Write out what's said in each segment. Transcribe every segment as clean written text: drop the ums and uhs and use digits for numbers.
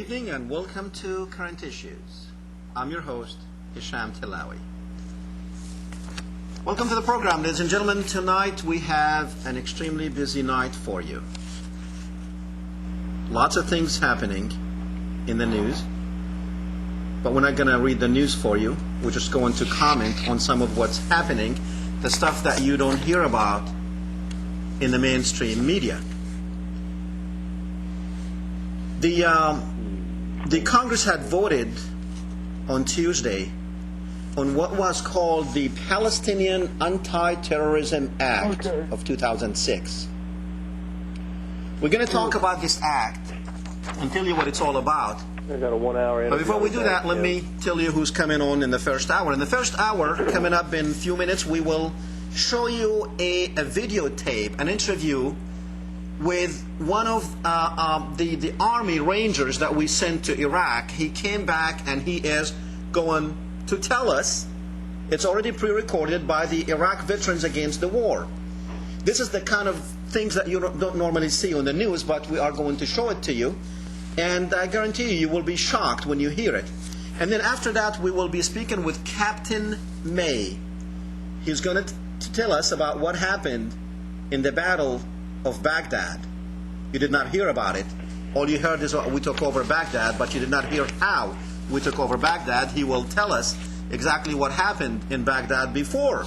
evening and welcome to Current Issues. I'm your host, Hesham Tillawi. Welcome to the program, ladies and gentlemen. Tonight we have an extremely busy night for you. Lots of things happening in the news, but we're not going to read the news for you. We're just going to comment on some of what's happening, the stuff that you don't hear about in the mainstream media. The Congress had voted on Tuesday on what was called the Palestinian Anti-Terrorism Act of 2006. We're going to talk about this act and tell you what it's all about. I got a 1 hour. But before we do that, let me tell you who's coming on in the first hour. In the first hour, coming up in a few minutes, we will show you a videotape, an interview with one of the Army Rangers that we sent to Iraq. He came back and he is going to tell us, it's already pre-recorded by the Iraq Veterans Against the War. This is the kind of things that you don't normally see on the news, but we are going to show it to you. And I guarantee you will be shocked when you hear it. And then after that, we will be speaking with Captain May. He's going to tell us about what happened in the Battle of Baghdad. You did not hear about it. All you heard is we took over Baghdad, but you did not hear how we took over Baghdad. He will tell us exactly what happened in Baghdad before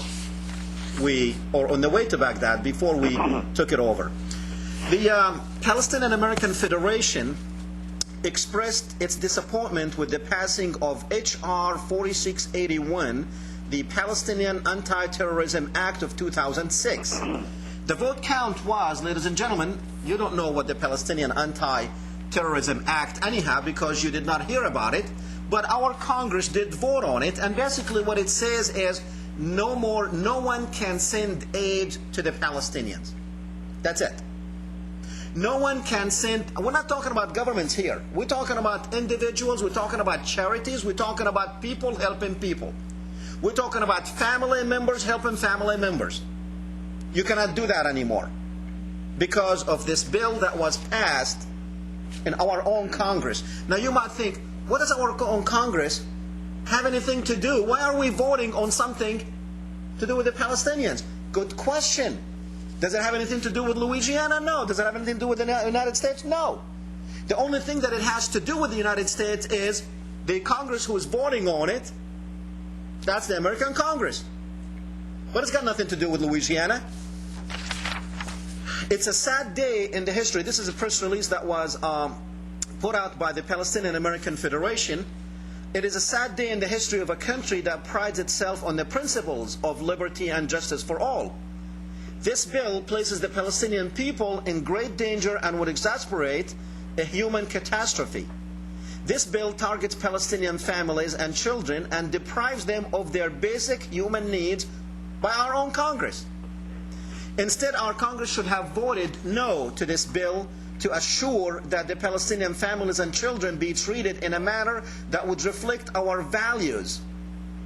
or on the way to Baghdad, before we took it over. The Palestinian American Federation expressed its disappointment with the passing of H.R. 4681, the Palestinian Anti-Terrorism Act of 2006. The vote count was, ladies and gentlemen, you don't know what the Palestinian Anti-Terrorism Act anyhow because you did not hear about it, but our Congress did vote on it, and basically what it says is no one can send aid to the Palestinians. That's it. No one can send, we're not talking about governments here. We're talking about individuals, we're talking about charities, we're talking about people helping people. We're talking about family members helping family members. You cannot do that anymore because of this bill that was passed in our own Congress. Now you might think, what does our own Congress have anything to do? Why are we voting on something to do with the Palestinians? Good question. Does it have anything to do with Louisiana? No. Does it have anything to do with the United States? No. The only thing that it has to do with the United States is the Congress who is voting on it. That's the American Congress. But it's got nothing to do with Louisiana. It's a sad day in the history. This is a press release that was put out by the Palestinian American Federation. It is a sad day in the history of a country that prides itself on the principles of liberty and justice for all. This bill places the Palestinian people in great danger and would exasperate a human catastrophe. This bill targets Palestinian families and children and deprives them of their basic human needs by our own Congress. Instead, our Congress should have voted no to this bill to assure that the Palestinian families and children be treated in a manner that would reflect our values,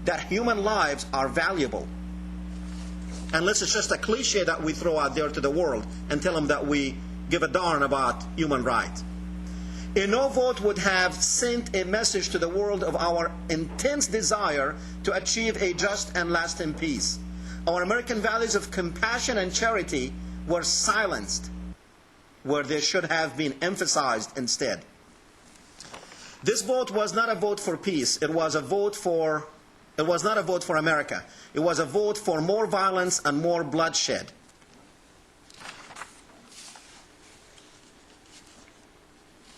that human lives are valuable. Unless it's just a cliche that we throw out there to the world and tell them that we give a darn about human rights. A no vote would have sent a message to the world of our intense desire to achieve a just and lasting peace. Our American values of compassion and charity were silenced where they should have been emphasized instead. This vote was not a vote for peace. It was not a vote for America. It was a vote for more violence and more bloodshed.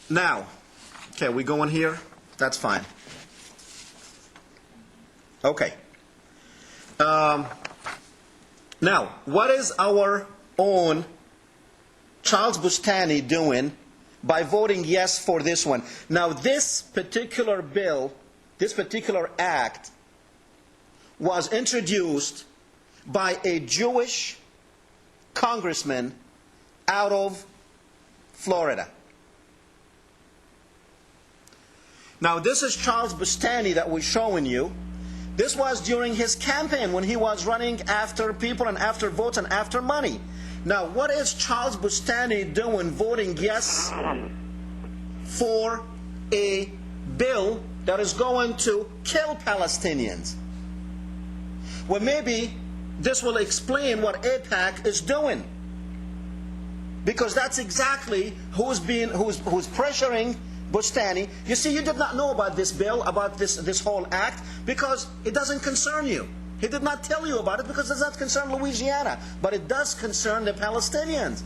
Now, okay, we going here? That's fine. Okay. Now, what is our own Charles Bustani doing by voting yes for this one? Now, this particular bill, this particular act, was introduced by a Jewish congressman out of Florida. Now, this is Charles Bustani that we're showing you. This was during his campaign when he was running after people and after votes and after money. Now, what is Charles Bustani doing voting yes for a bill that is going to kill Palestinians. Well, maybe this will explain what AIPAC is doing, because that's exactly who's pressuring Bustani. You see, you did not know about this bill, about this whole act, because it doesn't concern you. He did not tell you about it because it does not concern Louisiana, but it does concern the Palestinians.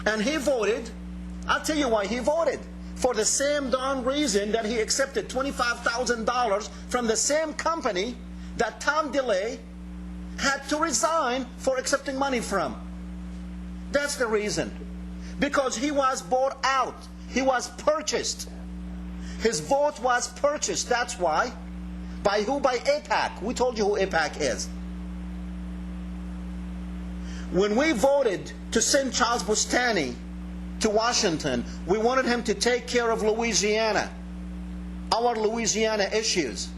And he voted, I'll tell you why he voted, for the same darn reason that he accepted $25,000 from the same company that Tom DeLay had to resign for accepting money from. That's the reason. Because he was bought out. He was purchased. His vote was purchased. That's why. By who? By AIPAC. We told you who AIPAC is. When we voted to send Charles Bustani to Washington, we wanted him to take care of Louisiana, our Louisiana issues,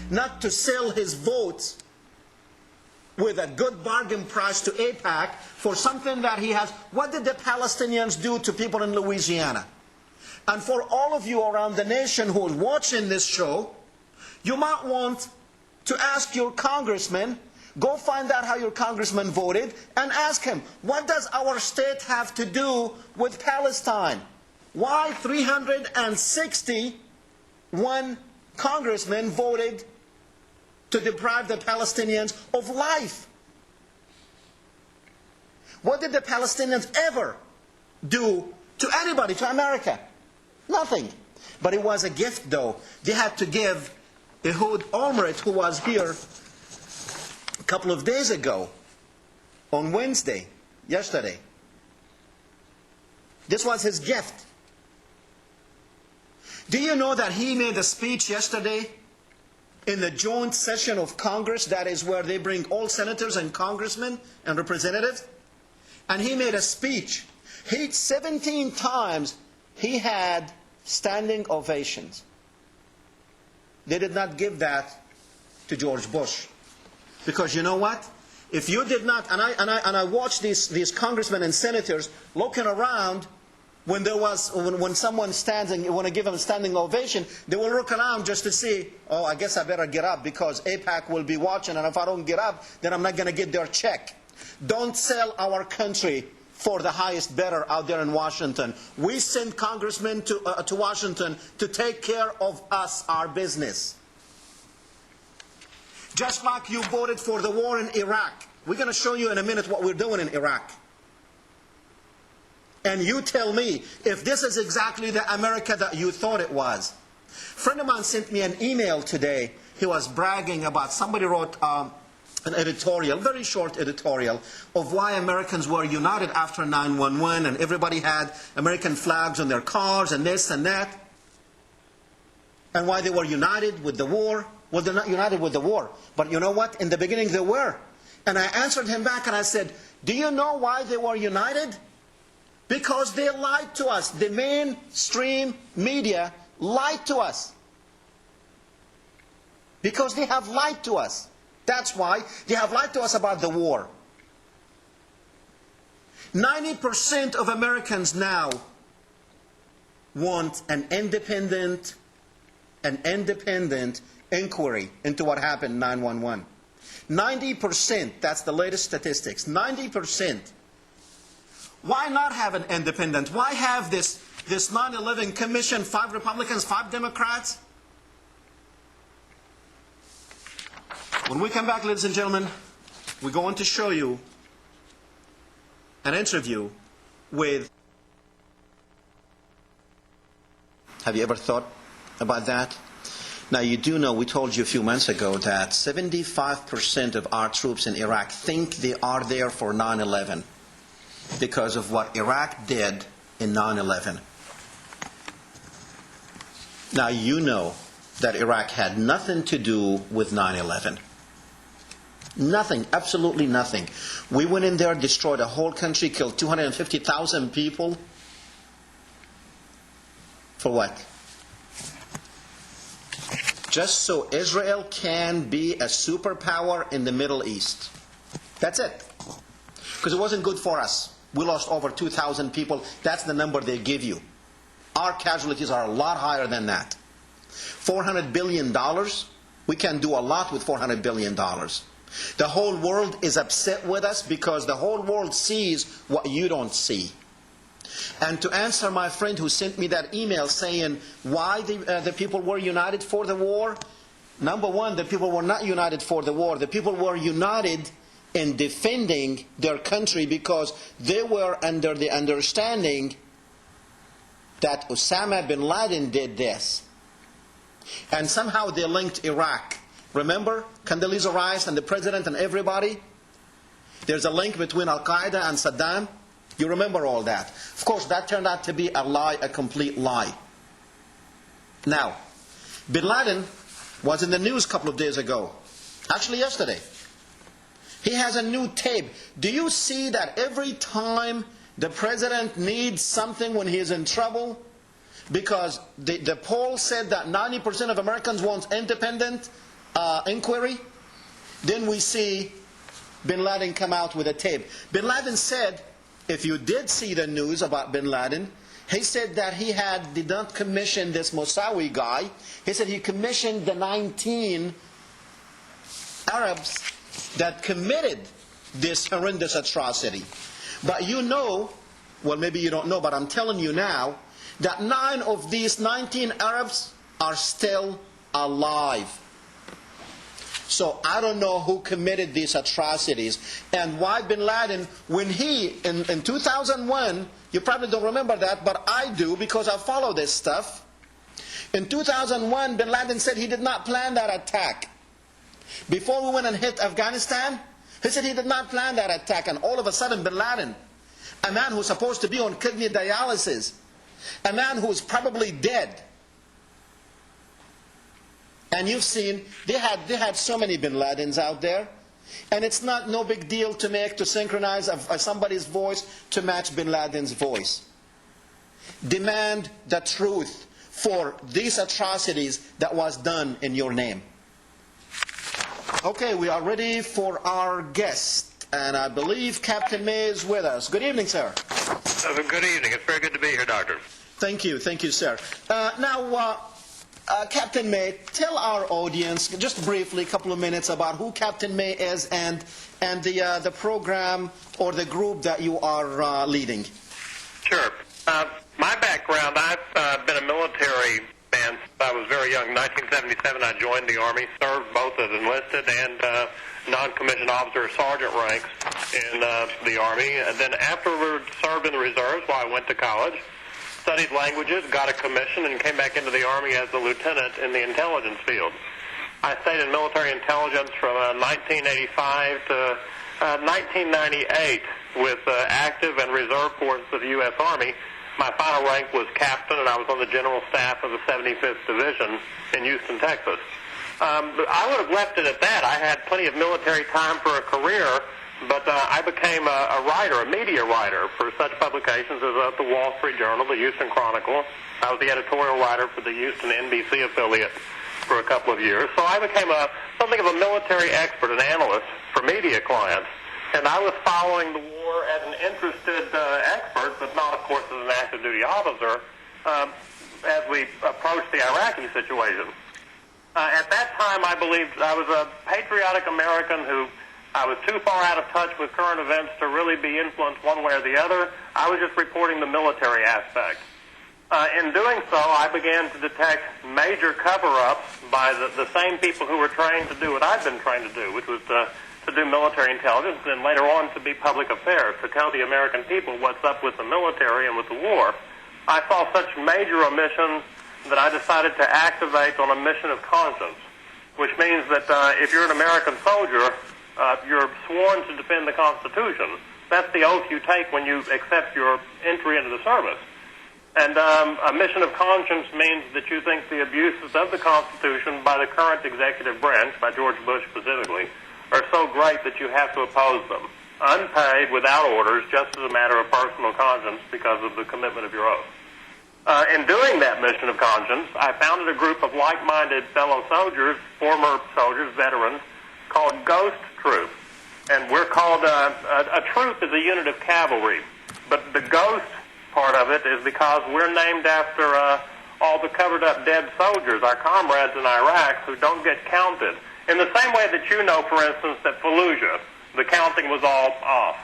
not to sell his votes with a good bargain price to AIPAC for something that he has. What did the Palestinians do to people in Louisiana? And for all of you around the nation who are watching this show, you might want to ask your congressman, go find out how your congressman voted, and ask him, what does our state have to do with Palestine? Why 361 congressmen voted to deprive the Palestinians of life? What did the Palestinians ever do to anybody, to America? Nothing. But it was a gift, though. They had to give Ehud Olmert, who was here a couple of days ago, on Wednesday, yesterday. This was his gift. Do you know that he made a speech yesterday in the joint session of Congress? That is where they bring all senators and congressmen and representatives. And he made a speech. 17 times he had standing ovations. They did not give that to George Bush. Because you know what? If you did not, and I watched these congressmen and senators looking around when someone stands and you want to give them a standing ovation, they will look around just to see, oh, I guess I better get up because AIPAC will be watching, and if I don't get up, then I'm not going to get their check. Don't sell our country for the highest bidder out there in Washington. We send congressmen to Washington to take care of us, our business. Just like you voted for the war in Iraq. We're going to show you in a minute what we're doing in Iraq. And you tell me if this is exactly the America that you thought it was. A friend of mine sent me an email today. He was bragging about, somebody wrote an editorial, very short editorial, of why Americans were united after 9/11, and everybody had American flags on their cars and this and that, and why they were united with the war. Well, they're not united with the war, but you know what? In the beginning they were. And I answered him back and I said, do you know why they were united? Because they lied to us. The mainstream media lied to us. Because they have lied to us. That's why they have lied to us about the war. 90% of Americans now want an independent inquiry into what happened in 9/11. 90%, that's the latest statistics, 90%. Why not have an independent? Why have this 9/11 commission, 5 Republicans, 5 Democrats? When we come back, ladies and gentlemen, we're going to show you an interview with... Have you ever thought about that? Now, you do know, we told you a few months ago that 75% of our troops in Iraq think they are there for 9/11 because of what Iraq did in 9/11. Now, you know that Iraq had nothing to do with 9/11. Nothing, absolutely nothing. We went in there, destroyed a whole country, killed 250,000 people. For what? Just so Israel can be a superpower in the Middle East. That's it. Because it wasn't good for us. We lost over 2,000 people. That's the number they give you. Our casualties are a lot higher than that. $400 billion, we can do a lot with $400 billion. The whole world is upset with us because the whole world sees what you don't see. And to answer my friend who sent me that email saying why the people were united for the war, number one, the people were not united for the war. The people were united in defending their country because they were under the understanding that Osama bin Laden did this. And somehow they linked Iraq. Remember Condoleezza Rice and the president and everybody? There's a link between Al-Qaeda and Saddam. You remember all that. Of course, that turned out to be a lie, a complete lie. Now, bin Laden was in the news a couple of days ago. Actually, yesterday. He has a new tape. Do you see that every time the president needs something when he is in trouble? Because the poll said that 90% of Americans want independent inquiry. Then we see bin Laden come out with a tape. Bin Laden said, if you did see the news about bin Laden, he said that he did not commission this Mosawi guy. He said he commissioned the 19 Arabs that committed this horrendous atrocity. But you know, well maybe you don't know, but I'm telling you now, that 9 of these 19 Arabs are still alive. So I don't know who committed these atrocities and why bin Laden, when he, in 2001, you probably don't remember that, but I do because I follow this stuff. In 2001, bin Laden said he did not plan that attack. Before we went and hit Afghanistan, he said he did not plan that attack, and all of a sudden bin Laden, a man who's supposed to be on kidney dialysis, a man who's probably dead. And you've seen, they had so many bin Ladens out there. And it's no big deal to synchronize somebody's voice to match bin Laden's voice. Demand the truth for these atrocities that was done in your name. Okay, we are ready for our guest. And I believe Captain May is with us. Good evening, sir. Good evening. It's very good to be here, Doctor. Thank you, sir. Captain May, tell our audience, just briefly, a couple of minutes, about who Captain May is and the program or the group that you are leading. Sure. My background, I've been a military man since I was very young. In 1977, I joined the Army, served both as enlisted and non-commissioned officer sergeant ranks in the Army. And then afterwards, served in the reserves while I went to college. Studied languages, got a commission, and came back into the Army as a lieutenant in the intelligence field. I stayed in military intelligence from 1985 to 1998 with active and reserve forces of the U.S. Army. My final rank was captain, and I was on the general staff of the 75th Division in Houston, Texas. I would have left it at that. I had plenty of military time for a career, but I became a writer, a media writer for such publications as the Wall Street Journal, the Houston Chronicle. I was the editorial writer for the Houston NBC affiliate for a couple of years. So I became something of a military expert, an analyst for media clients. And I was following the war as an interested expert, but not, of course, as an active duty officer, as we approached the Iraqi situation. At that time, I believed I was a patriotic American who I was too far out of touch with current events to really be influenced one way or the other. I was just reporting the military aspect. In doing so, I began to detect major cover-ups by the same people who were trained to do what I'd been trained to do, which was to do military intelligence, and then later on to be public affairs, to tell the American people what's up with the military and with the war. I saw such major omissions that I decided to activate on a mission of conscience, which means that if you're an American soldier, you're sworn to defend the Constitution. That's the oath you take when you accept your entry into the service. And a mission of conscience means that you think the abuses of the Constitution by the current executive branch, by George Bush specifically, are so great that you have to oppose them, unpaid, without orders, just as a matter of personal conscience because of the commitment of your oath. In doing that mission of conscience, I founded a group of like-minded fellow soldiers, former soldiers, veterans, called Ghost Troop. And we're called, a troop is a unit of cavalry, but the Ghost part of it is because we're named after all the covered-up dead soldiers, our comrades in Iraq, who don't get counted. In the same way that you know, for instance, that Fallujah, the counting was all off.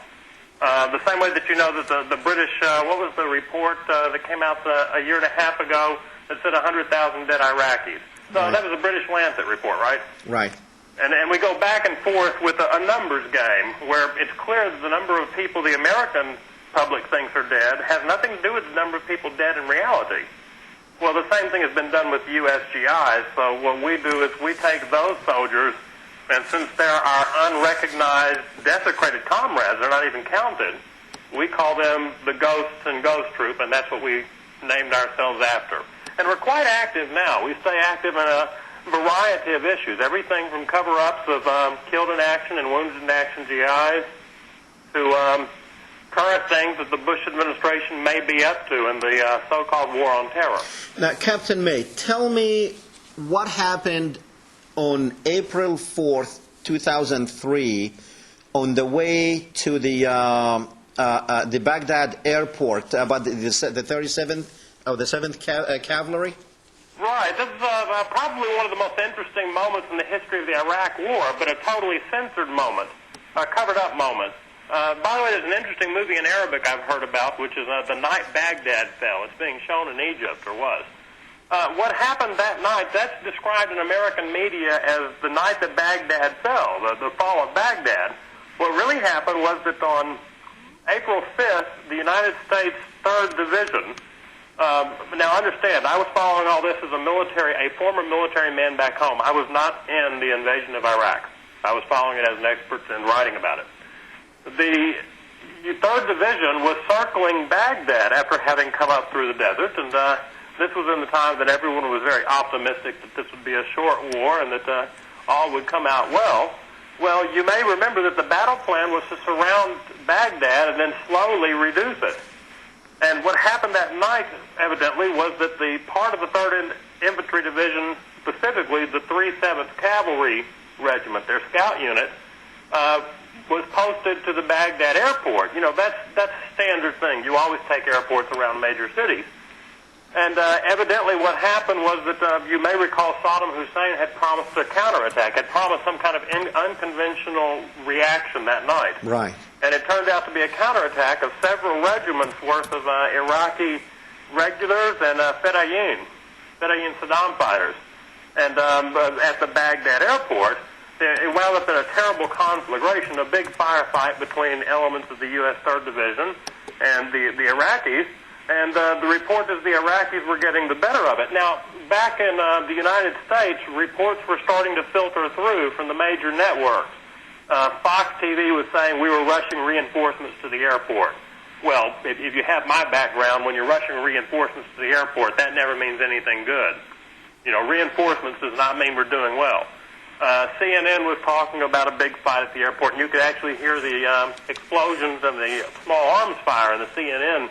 The same way that you know that the British, what was the report that came out a year and a half ago that said 100,000 dead Iraqis? So Right. that was a British Lancet report, right? Right. And we go back and forth with a numbers game where it's clear that the number of people the American public thinks are dead has nothing to do with the number of people dead in reality. Well, the same thing has been done with USGIs. So what we do is we take those soldiers, and since they're our unrecognized, desecrated comrades, they're not even counted, we call them the Ghosts and Ghost Troop, and that's what we named ourselves after. And we're quite active now. We stay active in a variety of issues, everything from cover-ups of killed in action and wounded in action GIs to current things that the Bush administration may be up to in the so-called war on terror. Now, Captain May, tell me what happened on April 4th, 2003, on the way to the Baghdad Airport, about the 37th or the 7th Cavalry? Right. This is probably one of the most interesting moments in the history of the Iraq War, but a totally censored moment, a covered-up moment. By the way, there's an interesting movie in Arabic I've heard about, which is The Night Baghdad Fell. It's being shown in Egypt, or was. What happened that night, that's described in American media as the night that Baghdad fell, the fall of Baghdad. What really happened was that on April 5th, the United States 3rd Division, now understand, I was following all this as a former military man back home. I was not in the invasion of Iraq. I was following it as an expert and writing about it. The 3rd Division was circling Baghdad after having come up through the desert, and this was in the time that everyone was very optimistic that this would be a short war and that all would come out well. Well, you may remember that the battle plan was to surround Baghdad and then slowly reduce it. And what happened that night, evidently, was that the part of the 3rd Infantry Division, specifically the 307th Cavalry Regiment, their scout unit, was posted to the Baghdad Airport. You know, that's a standard thing. You always take airports around major cities. And evidently what happened was that you may recall Saddam Hussein had promised a counterattack, had promised some kind of unconventional reaction that night. Right. And it turned out to be a counterattack of several regiments worth of Iraqi regulars and Fedayeen Saddam fighters. And at the Baghdad Airport, it wound up in a terrible conflagration, a big firefight between elements of the U.S. 3rd Division and the Iraqis. And the report is the Iraqis were getting the better of it. Now, back in the United States, reports were starting to filter through from the major networks. Fox TV was saying we were rushing reinforcements to the airport. Well, if you have my background, when you're rushing reinforcements to the airport, that never means anything good. You know, reinforcements does not mean we're doing well. CNN was talking about a big fight at the airport, and you could actually hear the explosions and the small arms fire in the CNN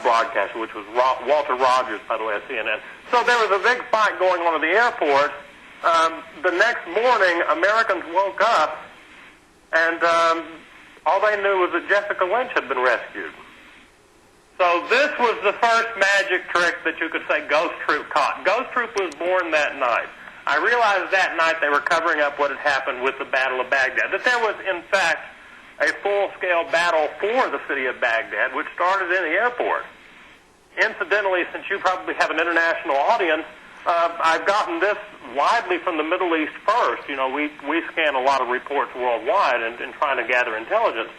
broadcast, which was Walter Rogers, by the way, at CNN. So there was a big fight going on at the airport. The next morning, Americans woke up, and all they knew was that Jessica Lynch had been rescued. So this was the first magic trick that you could say Ghost Troop caught. Ghost Troop was born that night. I realized that night they were covering up what had happened with the Battle of Baghdad, that there was, in fact, a full-scale battle for the city of Baghdad, which started in the airport. Incidentally, since you probably have an international audience, I've gotten this widely from the Middle East first. You know, we scan a lot of reports worldwide in trying to gather intelligence,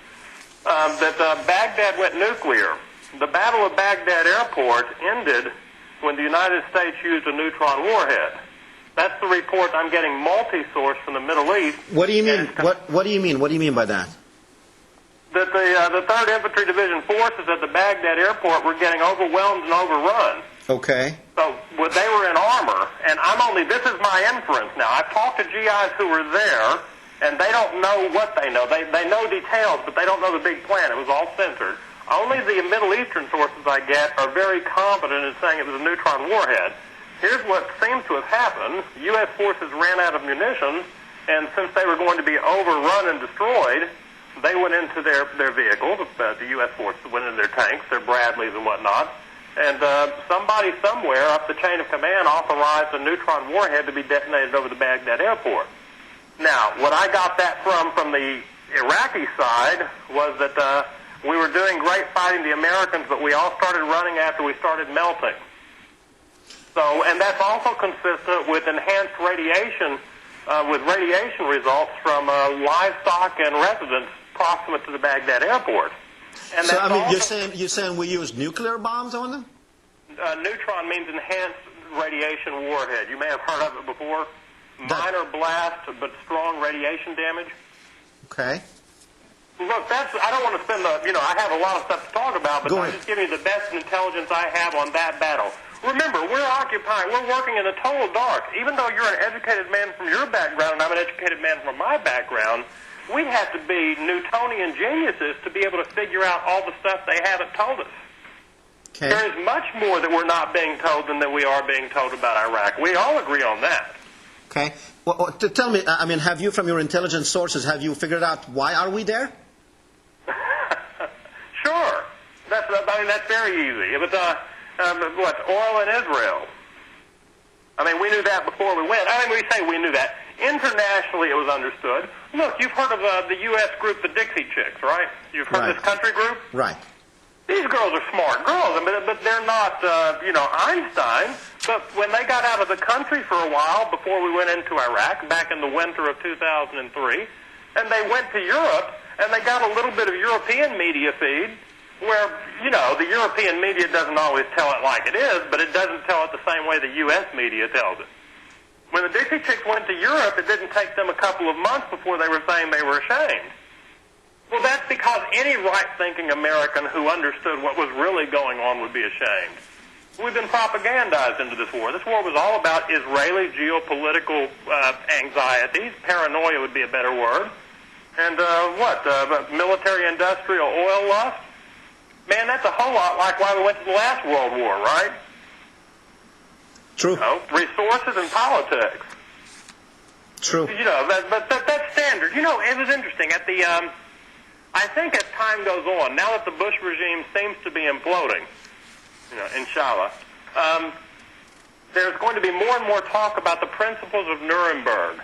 that Baghdad went nuclear. The Battle of Baghdad Airport ended when the United States used a neutron warhead. That's the report I'm getting multi-source from the Middle East. What do you mean? What do you mean? What do you mean by that? That the 3rd Infantry Division forces at the Baghdad Airport were getting overwhelmed and overrun. Okay. So they were in armor, and this is my inference now. I've talked to GIs who were there, and they don't know what they know. They know details, but they don't know the big plan. It was all censored. Only the Middle Eastern sources I get are very confident in saying it was a neutron warhead. Here's what seems to have happened. U.S. forces ran out of munitions, and since they were going to be overrun and destroyed, they went into their vehicle, the U.S. forces went into their tanks, their Bradleys and whatnot, and somebody somewhere up the chain of command authorized a neutron warhead to be detonated over the Baghdad Airport. Now, what I got that from the Iraqi side was that we were doing great fighting the Americans, but we all started running after we started melting. So, and that's also consistent with enhanced radiation, with radiation results from livestock and residents proximate to the Baghdad Airport. And so, I mean, you're saying we use nuclear bombs on them? Neutron means enhanced radiation warhead. You may have heard of it before. Minor blast, but strong radiation damage. Okay. Look, I don't want to spend I have a lot of stuff to talk about, but I'm just giving you the best intelligence I have on that battle. Remember, we're working in the total dark. Even though you're an educated man from your background and I'm an educated man from my background, we have to be Newtonian geniuses to be able to figure out all the stuff they haven't told us. Okay. There is much more that we're not being told than that we are being told about Iraq. We all agree on that. Okay. Well, tell me, I mean, have you, from your intelligence sources, have you figured out why are we there? Sure. That's very easy. But oil in Israel? I mean, we knew that before we went. I mean, we say we knew that. Internationally, it was understood. Look, you've heard of the U.S. group, the Dixie Chicks, right? You've heard of this country group? Right. These girls are smart girls, but they're not, Einstein. But when they got out of the country for a while before we went into Iraq, back in the winter of 2003, and they went to Europe, and they got a little bit of European media feed where, the European media doesn't always tell it like it is, but it doesn't tell it the same way the U.S. media tells it. When the Dixie Chicks went to Europe, it didn't take them a couple of months before they were saying they were ashamed. Well, that's because any right-thinking American who understood what was really going on would be ashamed. We've been propagandized into this war. This war was all about Israeli geopolitical anxieties. Paranoia would be a better word. And military-industrial oil lust? Man, that's a whole lot like why we went to the last World War, right? True. Resources and politics. True. But that's standard. It was interesting. At the, I think as time goes on, now that the Bush regime seems to be imploding, inshallah, there's going to be more and more talk about the principles of Nuremberg,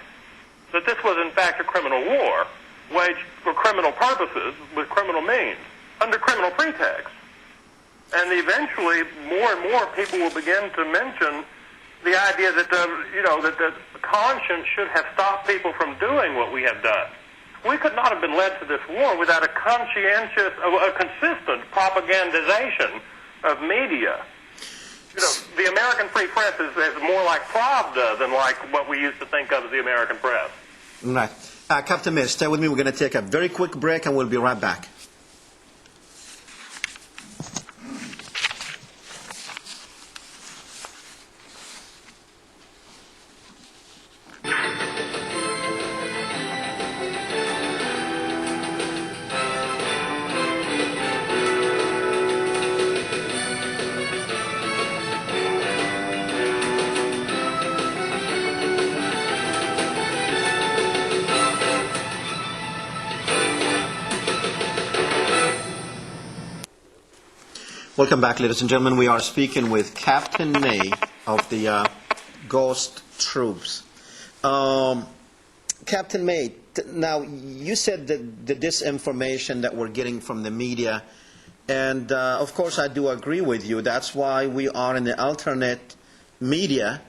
that this was in fact a criminal war waged for criminal purposes with criminal means, under criminal pretext. And eventually, more and more people will begin to mention the idea that that the conscience should have stopped people from doing what we have done. We could not have been led to this war without a consistent propagandization of media. The American free press is more like Pravda than like what we used to think of as the American press. Right. Captain Miss, stay with me. We're going to take a very quick break and we'll be right back. Welcome back, ladies and gentlemen. We are speaking with Captain May of the Ghost Troops. Captain May, now you said that the disinformation that we're getting from the media, and of course I do agree with you. That's why we are in the alternate media.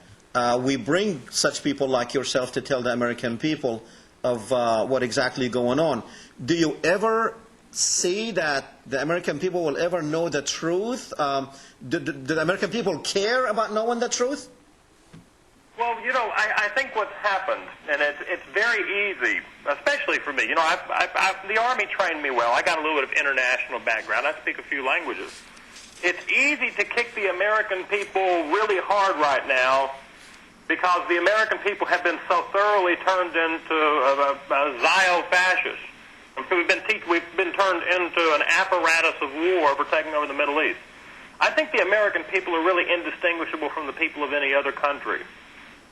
We bring such people like yourself to tell the American people of what exactly going on. Do you ever see that the American people will ever know the truth? Do the American people care about knowing the truth? Well, I think what's happened, and it's very easy, especially for me. The Army trained me well. I got a little bit of international background. I speak a few languages. It's easy to kick the American people really hard right now because the American people have been so thoroughly turned into xio-fascists. We've been turned into an apparatus of war for taking over the Middle East. I think the American people are really indistinguishable from the people of any other country.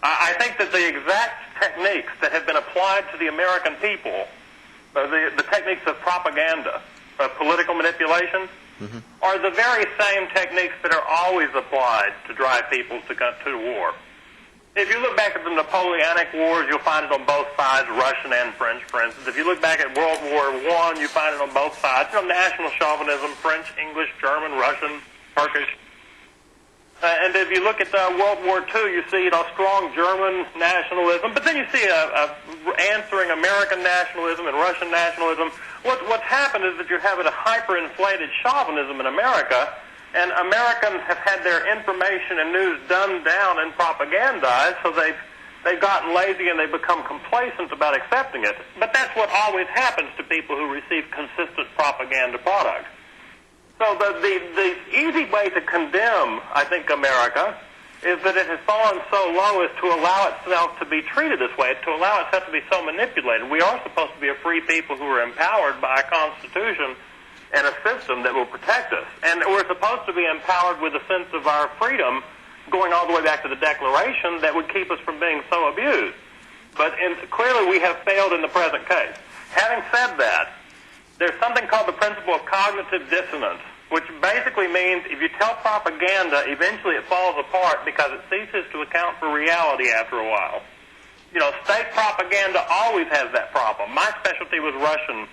I think that the exact techniques that have been applied to the American people the techniques of propaganda, of political manipulation, are the very same techniques that are always applied to drive people to war. If you look back at the Napoleonic Wars, you'll find it on both sides, Russian and French, for instance. If you look back at World War I, you find it on both sides. National chauvinism, French, English, German, Russian, Turkish. And if you look at World War II, you see strong German nationalism, but then you see answering American nationalism and Russian nationalism. What's happened is that you're having a hyperinflated chauvinism in America, and Americans have had their information and news dumbed down and propagandized, so they've gotten lazy and they've become complacent about accepting it. But that's what always happens to people who receive consistent propaganda products. So the easy way to condemn, I think, America is that it has fallen so low as to allow itself to be treated this way, to allow itself to be so manipulated. We are supposed to be a free people who are empowered by a constitution and a system that will protect us. And we're supposed to be empowered with a sense of our freedom going all the way back to the Declaration that would keep us from being so abused. But clearly we have failed in the present case. Having said that, there's something called the principle of cognitive dissonance, which basically means if you tell propaganda, eventually it falls apart because it ceases to account for reality after a while. State propaganda always has that problem. My specialty was Russian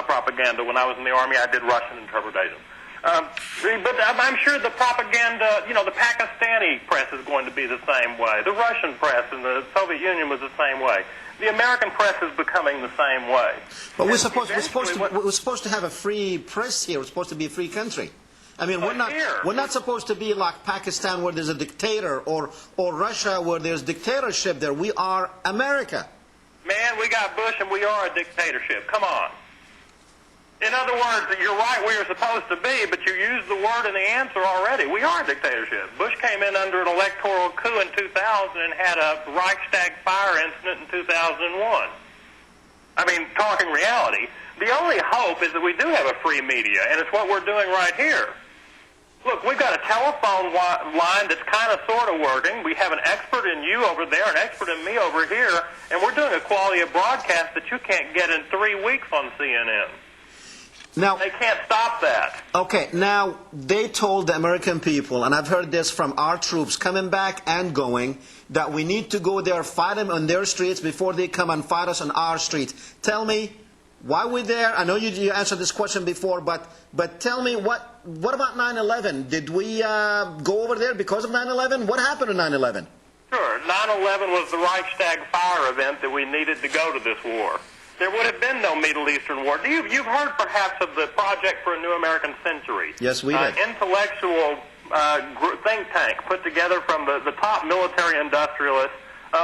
propaganda. When I was in the Army, I did Russian interpretation. But I'm sure the propaganda, the Pakistani press is going to be the same way. The Russian press in the Soviet Union was the same way. The American press is becoming the same way. But we're supposed to have a free press here. We're supposed to be a free country. I mean, we're not supposed to be like Pakistan where there's a dictator or Russia where there's dictatorship there. We are America. Man, we got Bush and we are a dictatorship. Come on. In other words, you're right where you're supposed to be, but you used the word in the answer already. We are a dictatorship. Bush came in under an electoral coup in 2000 and had a Reichstag fire incident in 2001. I mean, talking reality, the only hope is that we do have a free media, and it's what we're doing right here. Look, we've got a telephone line that's kind of sort of working. We have an expert in you over there, an expert in me over here, and we're doing a quality of broadcast that you can't get in 3 weeks on CNN. Now, they can't stop that. Okay, now they told the American people, and I've heard this from our troops coming back and going, that we need to go there, fight them on their streets before they come and fight us on our streets. Tell me, why we're there? I know you answered this question before, but tell me, what about 9/11? Did we go over there because of 9/11? What happened to 9/11? Sure, 9/11 was the Reichstag fire event that we needed to go to this war. There would have been no Middle Eastern war. You've heard perhaps of the Project for a New American Century. Yes, we did. Intellectual think tank put together from the top military industrialists,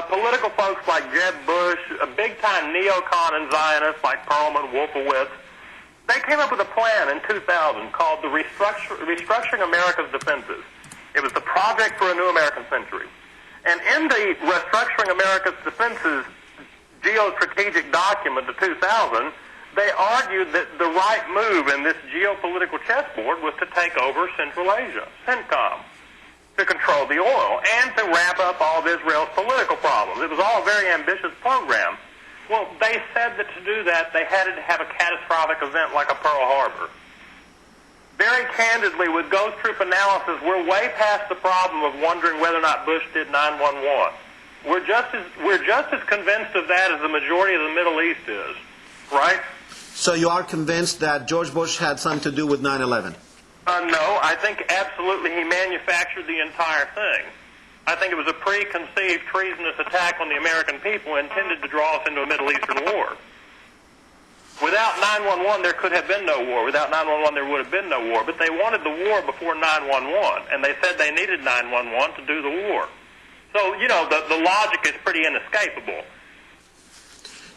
political folks like Jeb Bush, big-time neocon and Zionists like Perlman, Wolfowitz. They came up with a plan in 2000 called the Restructuring America's Defenses. It was the Project for a New American Century. And in the Restructuring America's Defenses geostrategic document of 2000, they argued that the right move in this geopolitical chessboard was to take over Central Asia, CENTCOM, to control the oil, and to wrap up all of Israel's political problems. It was all a very ambitious program. Well, they said that to do that, they had to have a catastrophic event like a Pearl Harbor. Very candidly, with ghost troop analysis, we're way past the problem of wondering whether or not Bush did 9/11. We're just as convinced of that as the majority of the Middle East is, right? So you are convinced that George Bush had something to do with 9/11? No, I think absolutely he manufactured the entire thing. I think it was a preconceived treasonous attack on the American people intended to draw us into a Middle Eastern war. Without 9/11, there could have been no war. Without 9/11, there would have been no war. But they wanted the war before 9/11, and they said they needed 9/11 to do the war. So, the logic is pretty inescapable.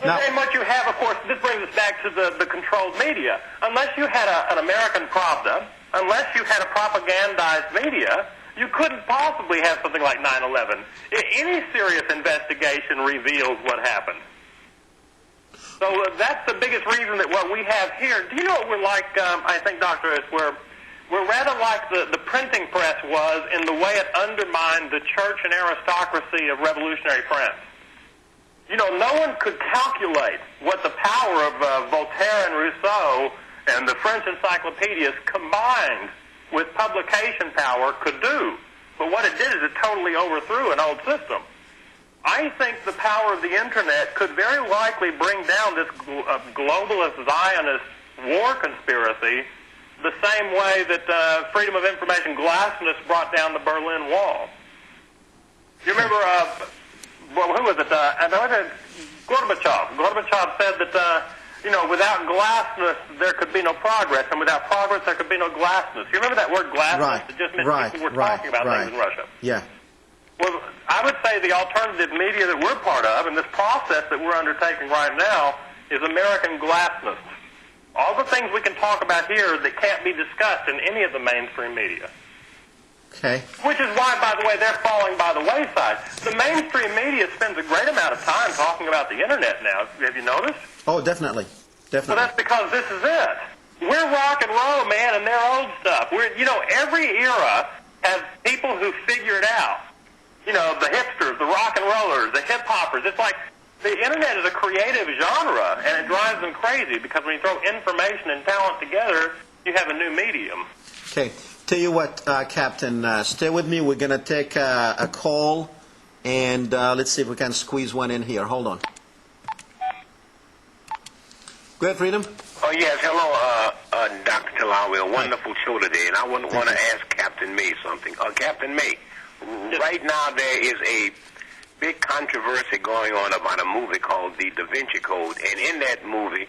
Now, and what you have, of course, this brings us back to the controlled media. Unless you had an American Pravda, unless you had a propagandized media, you couldn't possibly have something like 9/11. Any serious investigation reveals what happened. So that's the biggest reason that what we have here, do you know what we're like, I think, Dr. S., we're rather like the printing press was in the way it undermined the church and aristocracy of revolutionary France. no one could calculate what the power of Voltaire and Rousseau and the French encyclopedias combined with publication power could do. But what it did is it totally overthrew an old system. I think the power of the Internet could very likely bring down this globalist Zionist war conspiracy the same way that freedom of information glasnost brought down the Berlin Wall. You remember, who was it? Gorbachev. Gorbachev said that, without glasnost, there could be no progress, and without progress, there could be no glasnost. You remember that word glasnost? Right. It just meant people were talking about things in Russia. Yeah. Well, I would say the alternative media that we're part of, and this process that we're undertaking right now, is American glasnost. All the things we can talk about here that can't be discussed in any of the mainstream media. Okay. Which is why, by the way, they're falling by the wayside. The mainstream media spends a great amount of time talking about the Internet now. Have you noticed? Oh, definitely. Definitely. Well, that's because this is it. We're rock and roll, man, and they're old stuff. Every era has people who figure it out. The hipsters, the rock and rollers, the hip-hoppers. It's like the Internet is a creative genre, and it drives them crazy because when you throw information and talent together, you have a new medium. Okay. Tell you what, Captain, stay with me. We're going to take a call, and let's see if we can squeeze one in here. Hold on. Go ahead, Freedom. Oh, yes. Hello, Dr. Tillawi. A wonderful show today, and I want to ask Captain May something. Captain May, right now there is a big controversy going on about a movie called The Da Vinci Code, and in that movie,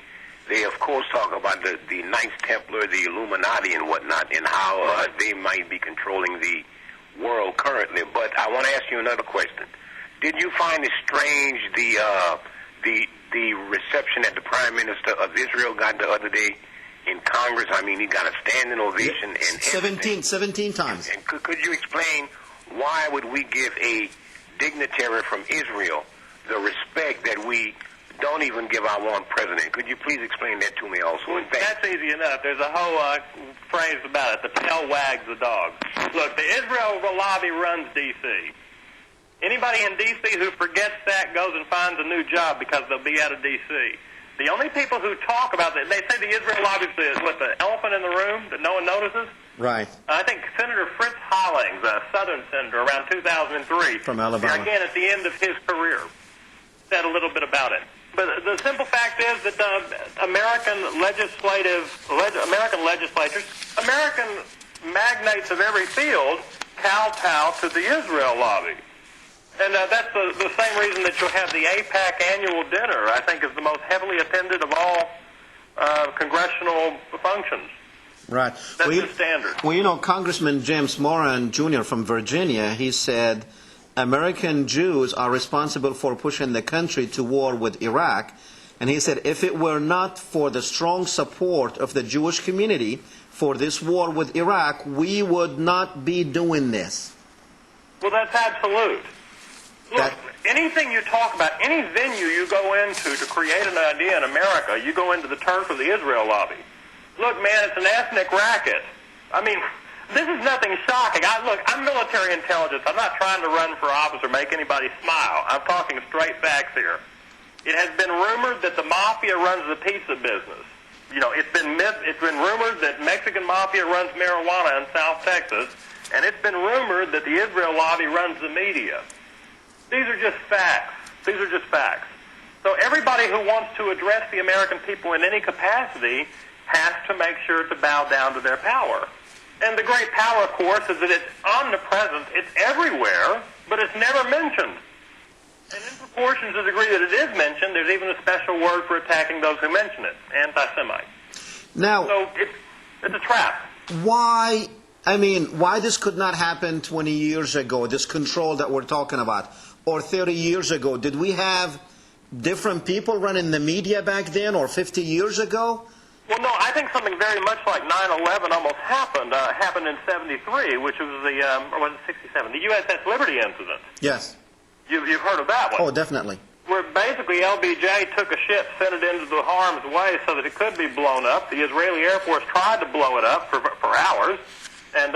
they, of course, talk about the Knights Templar, the Illuminati and whatnot, and how they might be controlling the world currently. But I want to ask you another question. Did you find it strange the reception that the Prime Minister of Israel got the other day in Congress? I mean, he got a standing ovation. And 17 times. And could you explain why would we give a dignitary from Israel the respect that we don't even give our one president? Could you please explain that to me also? That's easy enough. There's a whole phrase about it. The tail wags the dog. Look, the Israel lobby runs D.C. Anybody in D.C. who forgets that goes and finds a new job because they'll be out of D.C. The only people who talk about that, they say the Israel lobby is the elephant in the room that no one notices. Right. I think Senator Fritz Hollings, a Southern senator, around 2003, from Alabama, again at the end of his career, said a little bit about it. But the simple fact is that American legislatures, American magnates of every field kowtow to the Israel lobby. And that's the same reason that you'll have the AIPAC annual dinner, I think, is the most heavily attended of all congressional functions. Right. That's the standard. Well, Congressman James Moran Jr. from Virginia, he said American Jews are responsible for pushing the country to war with Iraq. And he said if it were not for the strong support of the Jewish community for this war with Iraq, we would not be doing this. Well, that's absolute. Look, anything you talk about, any venue you go into to create an idea in America, you go into the turf of the Israel lobby. Look, man, it's an ethnic racket. I mean, this is nothing shocking. I'm military intelligence. I'm not trying to run for office or make anybody smile. I'm talking straight facts here. It has been rumored that the mafia runs the pizza business. It's been rumored that Mexican mafia runs marijuana in South Texas, and it's been rumored that the Israel lobby runs the media. These are just facts. These are just facts. So everybody who wants to address the American people in any capacity has to make sure to bow down to their power. And the great power, of course, is that it's omnipresent, it's everywhere, but it's never mentioned. And in proportion to the degree that it is mentioned, there's even a special word for attacking those who mention it, anti-Semite. Now, so it's a trap. Why this could not happen 20 years ago, this control that we're talking about, or 30 years ago? Did we have different people running the media back then, or 50 years ago? Well, no, I think something very much like 9/11 almost happened in 73, which was or was it 67, the USS Liberty incident. Yes. You've heard of that one? Oh, definitely. Where basically LBJ took a ship, sent it into the harm's way so that it could be blown up. The Israeli Air Force tried to blow it up for hours and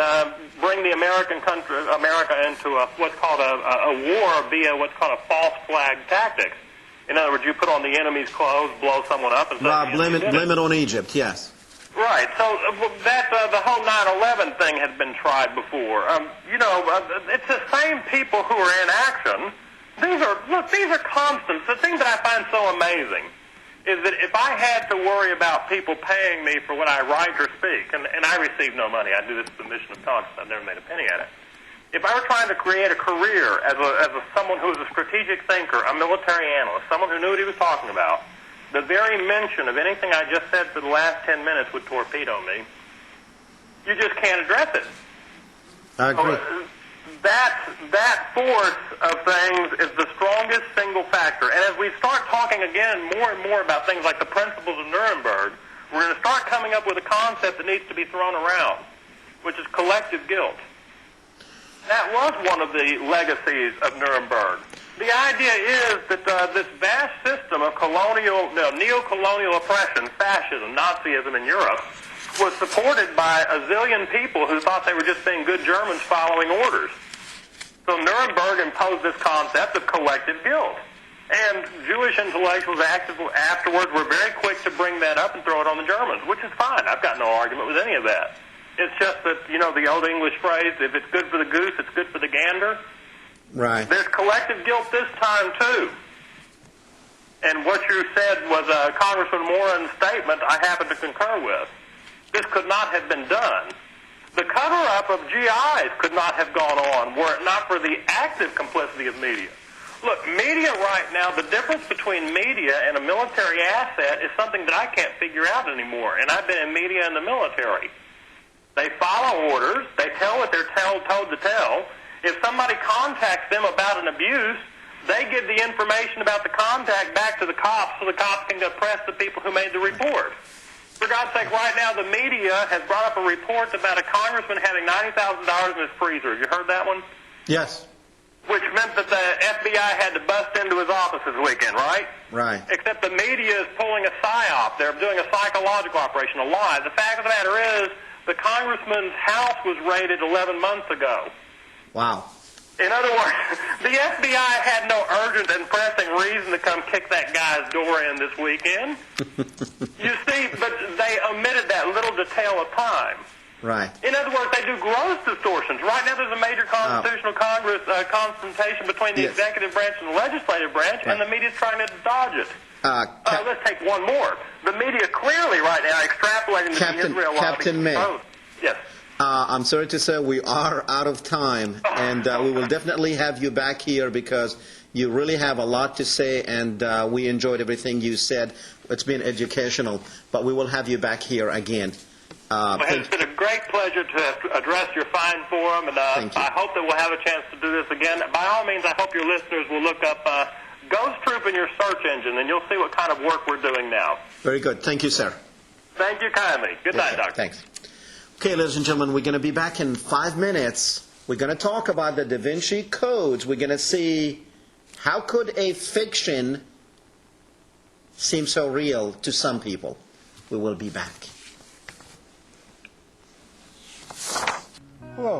bring the America into what's called a war via what's called a false flag tactic. In other words, you put on the enemy's clothes, blow someone up, and say, blame it on Egypt, yes. Right. So that the whole 9/11 thing had been tried before. It's the same people who are in action. These are constants. The thing that I find so amazing is that if I had to worry about people paying me for what I write or speak, and I receive no money, I do this as a mission of conscience, I've never made a penny at it. If I were trying to create a career as someone who was a strategic thinker, a military analyst, someone who knew what he was talking about, the very mention of anything I just said for the last 10 minutes would torpedo me. You just can't address it. I agree. So, that force of things is the strongest single factor. And as we start talking again more and more about things like the principles of Nuremberg, we're going to start coming up with a concept that needs to be thrown around, which is collective guilt. That was one of the legacies of Nuremberg. The idea is that this vast system of neo-colonial oppression, fascism, Nazism in Europe, was supported by a zillion people who thought they were just being good Germans following orders. So Nuremberg imposed this concept of collective guilt. And Jewish intellectuals afterwards were very quick to bring that up and throw it on the Germans, which is fine. I've got no argument with any of that. It's just that, the old English phrase, if it's good for the goose, it's good for the gander. Right. There's collective guilt this time, too. And what you said was Congressman Moran's statement I happen to concur with. This could not have been done. The cover-up of GIs could not have gone on were it not for the active complicity of media. Look, media right now, the difference between media and a military asset is something that I can't figure out anymore, and I've been in media and the military. They follow orders. They tell what they're told to tell. If somebody contacts them about an abuse, they give the information about the contact back to the cops so the cops can press the people who made the report. For God's sake, right now the media has brought up a report about a congressman having $90,000 in his freezer. Have you heard that one? Yes. Which meant that the FBI had to bust into his office this weekend, right? Right. Except the media is pulling a psyop. They're doing a psychological operation, a lie. The fact of the matter is the congressman's house was raided 11 months ago. Wow. In other words, the FBI had no urgent and pressing reason to come kick that guy's door in this weekend. You see, but they omitted that little detail of time. Right. In other words, they do gross distortions. Right now there's a major constitutional confrontation between the executive branch and the legislative branch, and the media's trying to dodge it. Let's take one more. The media clearly right now extrapolating the Israel lobby. Captain May. Yes. I'm sorry to say we are out of time, and we will definitely have you back here because you really have a lot to say, and we enjoyed everything you said. It's been educational, but we will have you back here again. It's been a great pleasure to address your fine forum, and I hope that we'll have a chance to do this again. By all means, I hope your listeners will look up Ghost Troop in your search engine, and you'll see what kind of work we're doing now. Very good. Thank you, sir. Thank you kindly. Good night, Doctor. Thanks. Okay, ladies and gentlemen, we're going to be back in 5 minutes. We're going to talk about the Da Vinci codes. We're going to see how could a fiction seem so real to some people. We will be back.